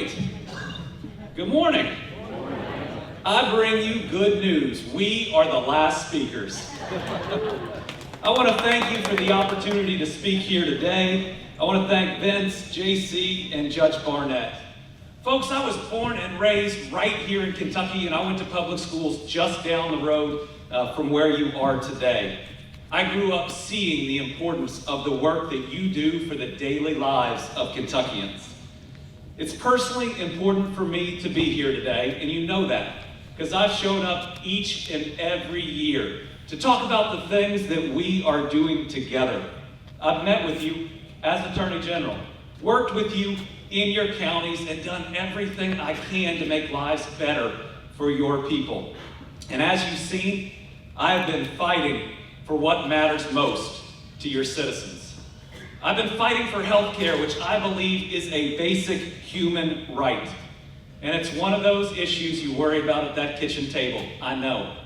right. Good morning. I bring you good news. We are the last speakers. I want to thank you for the opportunity to speak here today. I want to thank Vince, JC, and Judge Barnett. Folks, I was born and raised right here in Kentucky, and I went to public schools just down the road from where you are today. I grew up seeing the importance of the work that you do for the daily lives of Kentuckians. It's personally important for me to be here today, and you know that, because I've shown up each and every year to talk about the things that we are doing together. I've met with you as Attorney General, worked with you in your counties, and done everything I can to make lives better for your people. And as you've seen, I have been fighting for what matters most to your citizens. I've been fighting for health care, which I believe is a basic human right. And it's one of those issues you worry about at that kitchen table, I know.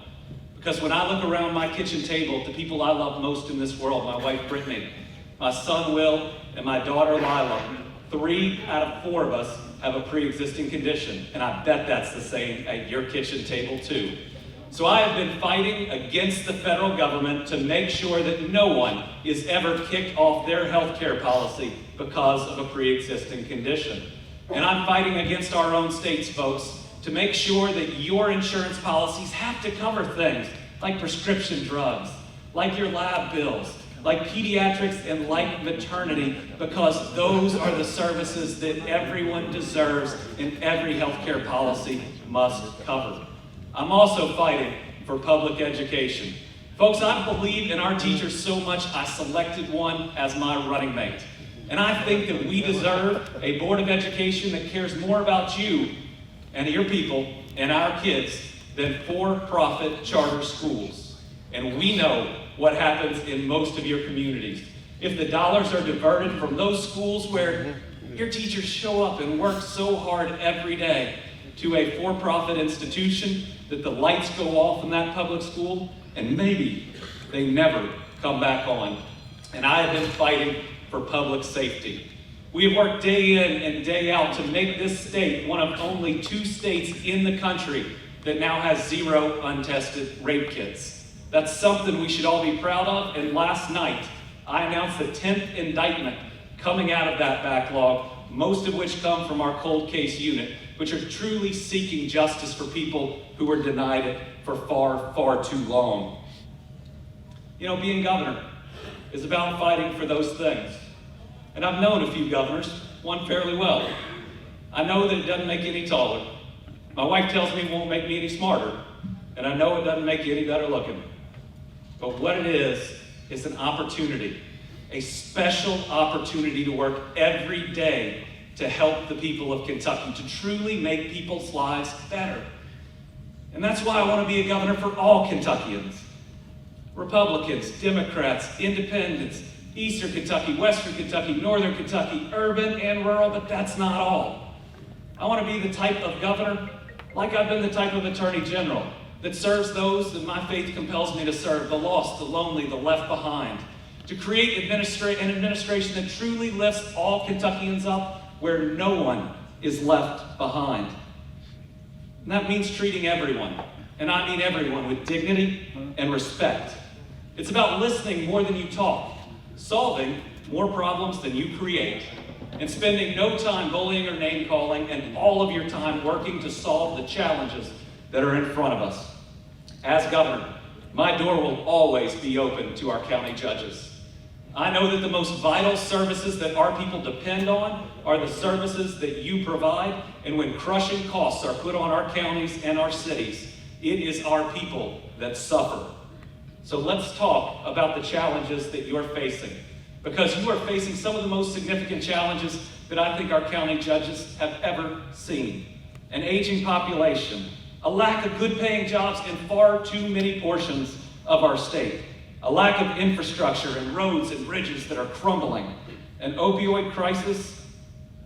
Because when I look around my kitchen table, the people I love most in this world, my wife Brittany, my son Will, and my daughter Lila, 3 out of 4 of us have a pre-existing condition. And I bet that's the same at your kitchen table too. So I have been fighting against the federal government to make sure that no one is ever kicked off their health care policy because of a pre-existing condition. And I'm fighting against our own states, folks, to make sure that your insurance policies have to cover things like prescription drugs, like your lab bills, like pediatrics, and like maternity, because those are the services that everyone deserves and every healthcare policy must cover. I'm also fighting for public education. Folks, I believe in our teachers so much I selected one as my running mate. And I think that we deserve a Board of Education that cares more about you and your people and our kids than for-profit charter schools. And we know what happens in most of your communities. If the dollars are diverted from those schools where your teachers show up and work so hard every day to a for-profit institution, that the lights go off in that public school and maybe they never come back on. And I have been fighting for public safety. We have worked day in and day out to make this state one of only 2 states in the country that now has 0 untested rape kits. That's something we should all be proud of, and last night I announced the 10th indictment coming out of that backlog, most of which come from our cold case unit, which are truly seeking justice for people who were denied it for far, far too long. You know, being governor is about fighting for those things. And I've known a few governors, one fairly well. I know that it doesn't make you any taller. My wife tells me it won't make me any smarter. And I know it doesn't make you any better looking. But what it is an opportunity, a special opportunity to work every day to help the people of Kentucky, to truly make people's lives better. And that's why I want to be a governor for all Kentuckians. Republicans, Democrats, Independents, Eastern Kentucky, Western Kentucky, Northern Kentucky, urban and rural, but that's not all. I want to be the type of governor, like I've been the type of Attorney General, that serves those that my faith compels me to serve, the lost, the lonely, the left behind, to create an administration that truly lifts all Kentuckians up where no one is left behind. And that means treating everyone, and I mean everyone, with dignity and respect. It's about listening more than you talk, solving more problems than you create, and spending no time bullying or name calling, and all of your time working to solve the challenges that are in front of us. As governor, my door will always be open to our county judges. I know that the most vital services that our people depend on are the services that you provide, and when crushing costs are put on our counties and our cities, it is our people that suffer. So let's talk about the challenges that you're facing, because you are facing some of the most significant challenges that I think our county judges have ever seen. An aging population, a lack of good paying jobs in far too many portions of our state, a lack of infrastructure and roads and bridges that are crumbling, an opioid crisis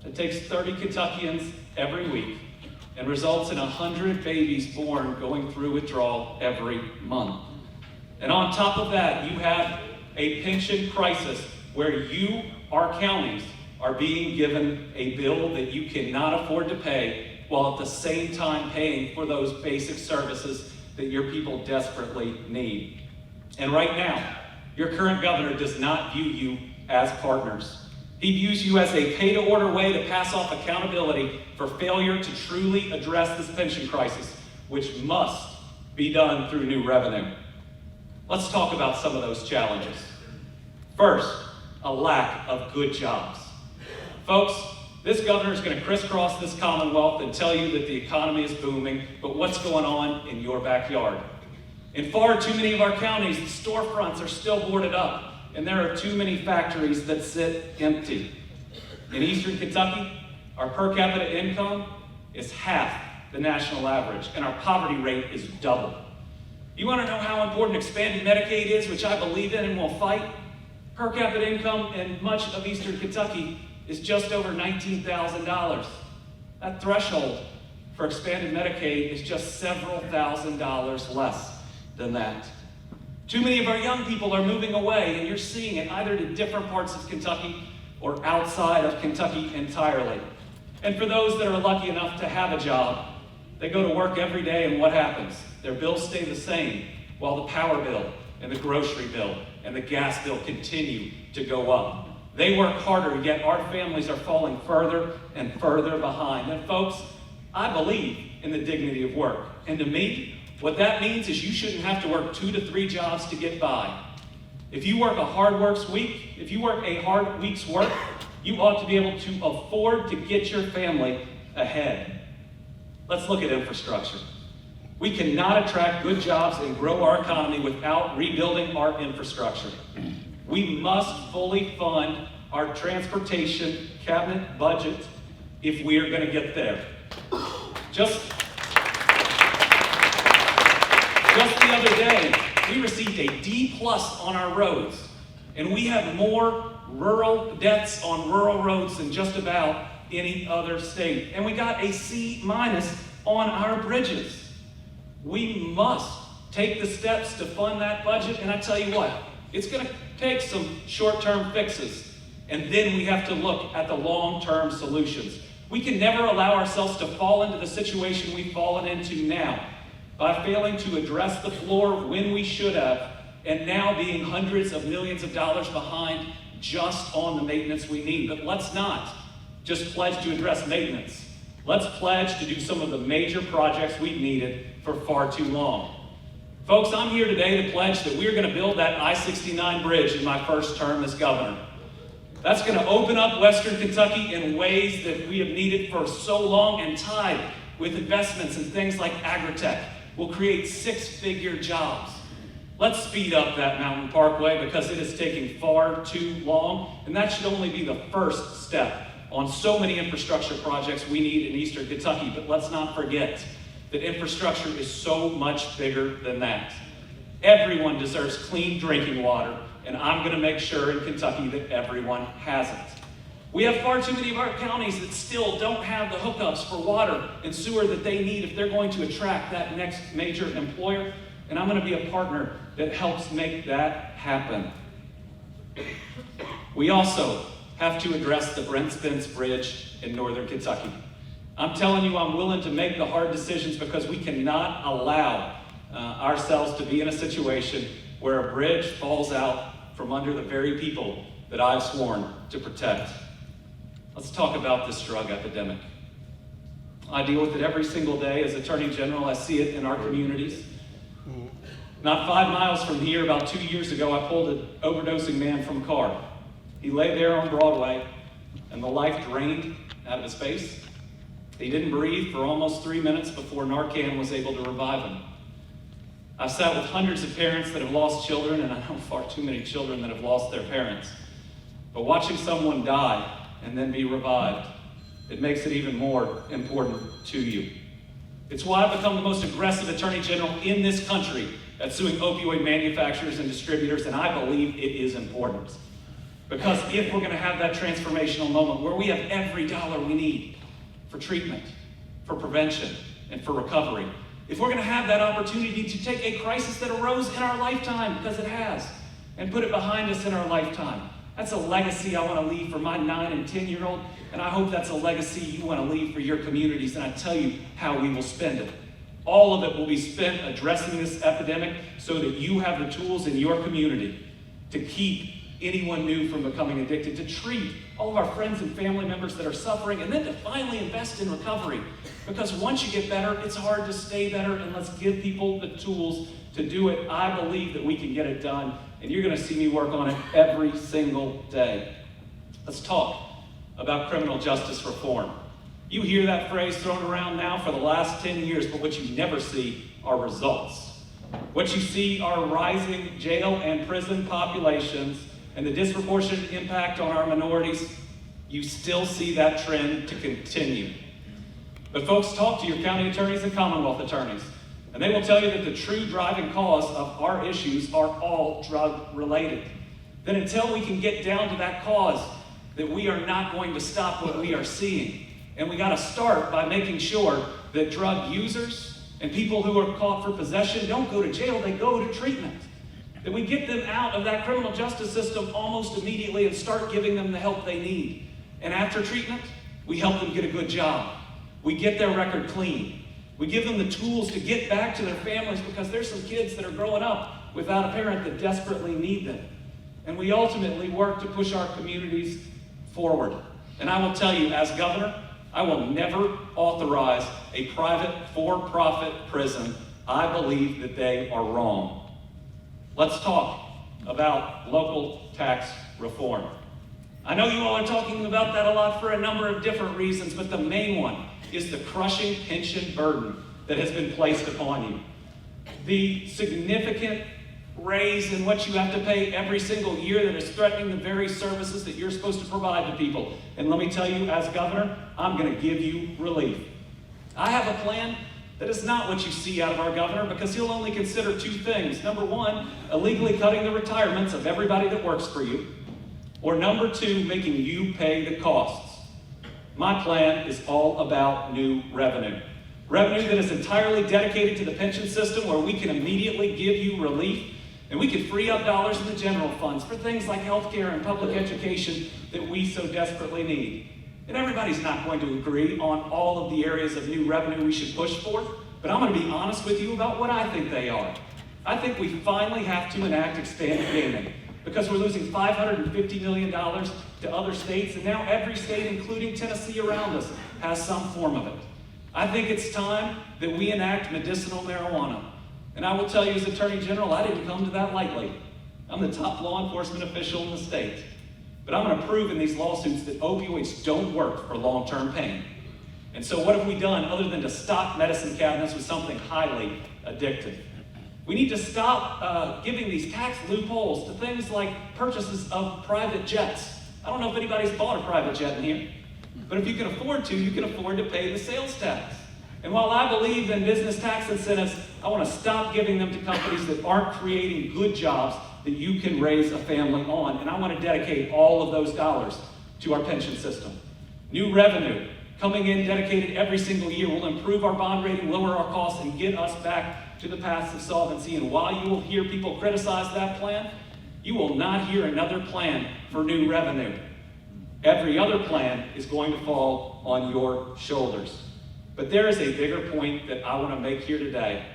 that takes 30 Kentuckians every week and results in 100 babies born going through withdrawal every month. And on top of that, you have a pension crisis where you, our counties, are being given a bill that you cannot afford to pay, while at the same time paying for those basic services that your people desperately need. And right now, your current governor does not view you as partners. He views you as a pay-to-order way to pass off accountability for failure to truly address this pension crisis, which must be done through new revenue. Let's talk about some of those challenges. First, a lack of good jobs. Folks, this governor is going to crisscross this Commonwealth and tell you that the economy is booming, but what's going on in your backyard? In far too many of our counties, the storefronts are still boarded up, and there are too many factories that sit empty. In Eastern Kentucky, our per capita income is half the national average, and our poverty rate is double. You want to know how important expanded Medicaid is, which I believe in and will fight? Per capita income in much of Eastern Kentucky is just over $19,000. That threshold for expanded Medicaid is just several $1,000s less than that. Too many of our young people are moving away, and you're seeing it either to different parts of Kentucky or outside of Kentucky entirely. And for those that are lucky enough to have a job, they go to work every day, and what happens? Their bills stay the same, while the power bill and the grocery bill and the gas bill continue to go up. They work harder, yet our families are falling further and further behind. And folks, I believe in the dignity of work. And to me, what that means is you shouldn't have to work 2 to 3 jobs to get by. If you work a hard week's work, you ought to be able to afford to get your family ahead. Let's look at infrastructure. We cannot attract good jobs and grow our economy without rebuilding our infrastructure. We must fully fund our transportation cabinet budget if we are going to get there. Just the other day, we received a D+ on our roads, and we have more rural deaths on rural roads than just about any other state. And we got a C- on our bridges. We must take the steps to fund that budget, and I tell you what, it's going to take some short-term fixes, and then we have to look at the long-term solutions. We can never allow ourselves to fall into the situation we've fallen into now by failing to address the floor when we should have, and now being hundreds of millions of dollars behind just on the maintenance we need. But let's not just pledge to address maintenance. Let's pledge to do some of the major projects we've needed for far too long. Folks, I'm here today to pledge that we're going to build that I-69 bridge in my first term as governor. That's going to open up Western Kentucky in ways that we have needed for so long, and tied with investments in things like agritech will create 6-figure jobs. Let's speed up that Mountain Parkway because it is taking far too long, and that should only be the first step on so many infrastructure projects we need in Eastern Kentucky. But let's not forget that infrastructure is so much bigger than that. Everyone deserves clean drinking water, and I'm going to make sure in Kentucky that everyone has it. We have far too many of our counties that still don't have the hookups for water and sewer that they need if they're going to attract that next major employer, and I'm going to be a partner that helps make that happen. We also have to address the Brent Spence Bridge in northern Kentucky. I'm telling you, I'm willing to make the hard decisions because we cannot allow ourselves to be in a situation where a bridge falls out from under the very people that I've sworn to protect. Let's talk about this drug epidemic. I deal with it every single day as Attorney General. I see it in our communities. Not 5 miles from here, about 2 years ago, I pulled an overdosing man from a car. He lay there on Broadway, and the life drained out of his face. He didn't breathe for almost 3 minutes before Narcan was able to revive him. I've sat with hundreds of parents that have lost children, and I know far too many children that have lost their parents. But watching someone die and then be revived, it makes it even more important to you. It's why I've become the most aggressive Attorney General in this country at suing opioid manufacturers and distributors, and I believe it is important. Because if we're going to have that transformational moment where we have every dollar we need for treatment, for prevention, and for recovery, if we're going to have that opportunity to take a crisis that arose in our lifetime, because it has, and put it behind us in our lifetime, That's a legacy I want to leave for my 9 and 10-year-old, and I hope that's a legacy you want to leave for your communities, and I tell you how we will spend it. All of it will be spent addressing this epidemic so that you have the tools in your community to keep anyone new from becoming addicted, to treat all of our friends and family members that are suffering, and then to finally invest in recovery. Because once you get better, it's hard to stay better, and let's give people the tools to do it. I believe that we can get it done, and you're going to see me work on it every single day. Let's talk about criminal justice reform. You hear that phrase thrown around now for the last 10 years, but what you never see are results. What you see are rising jail and prison populations and the disproportionate impact on our minorities. You still see that trend to continue. But folks, talk to your county attorneys and Commonwealth attorneys, and they will tell you that the true driving cause of our issues are all drug related. Then until we can get down to that cause, that we are not going to stop what we are seeing. And we got to start by making sure that drug users and people who are caught for possession don't go to jail, they go to treatment. That we get them out of that criminal justice system almost immediately and start giving them the help they need. And after treatment, we help them get a good job. We get their record clean. We give them the tools to get back to their families, because there's some kids that are growing up without a parent that desperately need them. And we ultimately work to push our communities forward. And I will tell you, as governor, I will never authorize a private for-profit prison. I believe that they are wrong. Let's talk about local tax reform. I know you all are talking about that a lot for a number of different reasons, but the main one is the crushing pension burden that has been placed upon you. The significant raise in what you have to pay every single year that is threatening the very services that you're supposed to provide to people. And let me tell you, as governor, I'm going to give you relief. I have a plan that is not what you see out of our governor, because he'll only consider 2 things. Number 1, illegally cutting the retirements of everybody that works for you. Or number 2, making you pay the costs. My plan is all about new revenue. Revenue that is entirely dedicated to the pension system, where we can immediately give you relief, and we can free up dollars in the general funds for things like healthcare and public education that we so desperately need. And everybody's not going to agree on all of the areas of new revenue we should push for, but I'm going to be honest with you about what I think they are. I think we finally have to enact expanded gaming, because we're losing $550 million to other states, and now every state, including Tennessee around us, has some form of it. I think it's time that we enact medicinal marijuana. And I will tell you, as Attorney General, I didn't come to that lightly. I'm the top law enforcement official in the state. But I'm going to prove in these lawsuits that opioids don't work for long-term pain. And so what have we done other than to stock medicine cabinets with something highly addictive? We need to stop giving these tax loopholes to things like purchases of private jets. I don't know if anybody's bought a private jet in here, but if you can afford to, you can afford to pay the sales tax. And while I believe in business tax incentives, I want to stop giving them to companies that aren't creating good jobs that you can raise a family on. And I want to dedicate all of those dollars to our pension system. New revenue coming in dedicated every single year will improve our bond rating, lower our costs, and get us back to the paths of solvency. And while you will hear people criticize that plan, you will not hear another plan for new revenue. Every other plan is going to fall on your shoulders. But there is a bigger point that I want to make here today,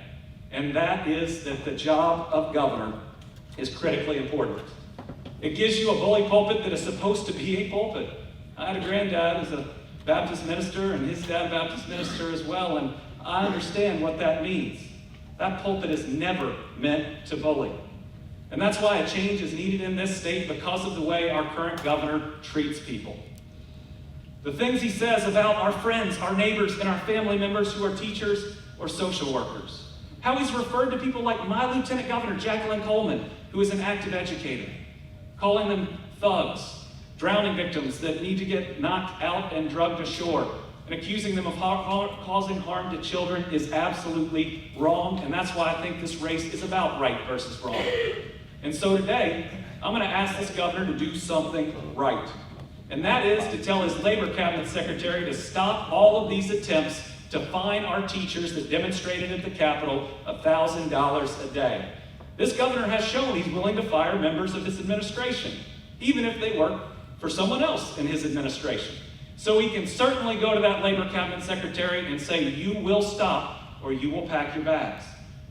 and that is that the job of governor is critically important. It gives you a bully pulpit that is supposed to be a pulpit. I had a granddad who's a Baptist minister, and his dad a Baptist minister as well, and I understand what that means. That pulpit is never meant to bully. And that's why a change is needed in this state, because of the way our current governor treats people. The things he says about our friends, our neighbors, and our family members who are teachers or social workers. How he's referred to people like my Lieutenant Governor, Jacqueline Coleman, who is an active educator, calling them thugs, drowning victims that need to get knocked out and drugged ashore, and accusing them of causing harm to children is absolutely wrong, and that's why I think this race is about right versus wrong. And so today, I'm going to ask this governor to do something right. And that is to tell his labor cabinet secretary to stop all of these attempts to fine our teachers that demonstrated at the Capitol $1,000 a day. This governor has shown he's willing to fire members of his administration. even if they work for someone else in his administration. So he can certainly go to that labor cabinet secretary and say, you will stop or you will pack your bags.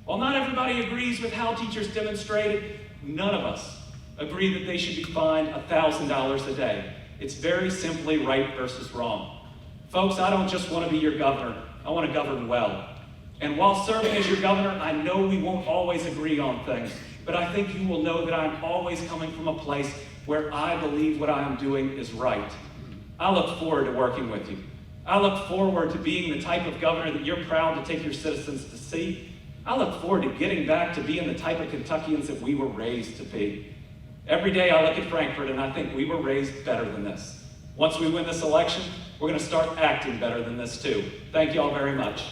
While not everybody agrees with how teachers demonstrated, none of us agree that they should be fined $1,000 a day. It's very simply right versus wrong. Folks, I don't just want to be your governor, I want to govern well. And while serving as your governor, I know we won't always agree on things, but I think you will know that I'm always coming from a place where I believe what I am doing is right. I look forward to working with you. I look forward to being the type of governor that you're proud to take your citizens to see. I look forward to getting back to being the type of Kentuckians that we were raised to be. Every day I look at Frankfort and I think we were raised better than this. Once we win this election, we're going to start acting better than this too. Thank you all very much.